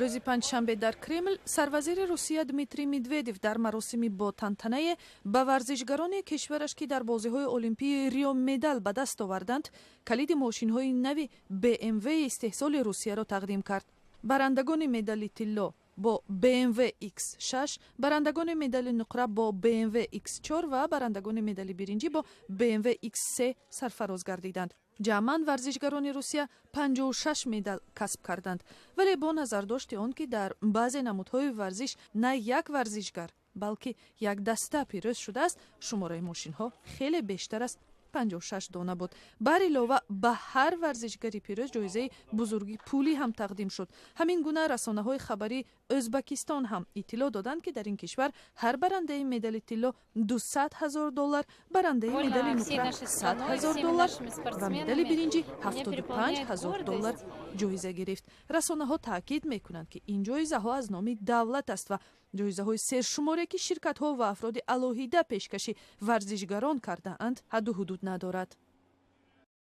рӯзи панҷшанбе дар Кремл сарвазири Русия Дмитрий Медведев дар маросими бо тантанае ба варзишгарони кишвараш ки дар бозиҳои олимпии Рио медал ба даст оварданд, калиди мошинҳои нави BMW истеҳсоли Русияро тақдим кард. барандагони медали тилло бо BMW X6, барандагони медали нуқра бо BMW X4 ва барандагони медали биринҷӣ бо BMW X3 сарфароз гардиданд. ҷамъан варзишгарони Русия 56 медал касб карданд, вале бо назардошти он ки дар баъзе намудҳои варзиш на як варзишгар, балки як даста пирӯз шудааст, шумораи мошинҳо хеле бештар аз 56 дона буд. бар илова ба ҳар варзишгари пирӯз ҷоизаи бузурги пулӣ ҳам тақдим шуд. ҳамин гуна расонаҳои хабари Ӯзбекистон ҳам иттилоъ доданд ки дар ин кишвар ҳар барандаи медали тилло $200,000, барандаи медали нуқра $100,000 ва медали биринҷӣ $75,000 ҷоиза гирифт. расонаҳо таъкид мекунанд ки ин ҷоизаҳо аз номи давлат аст ва ҷоизаҳои сершуморе ки ширкатҳо ва афроди алоҳида пешкаши варзишгарон кардаанд ҳадду ҳудуд надорад.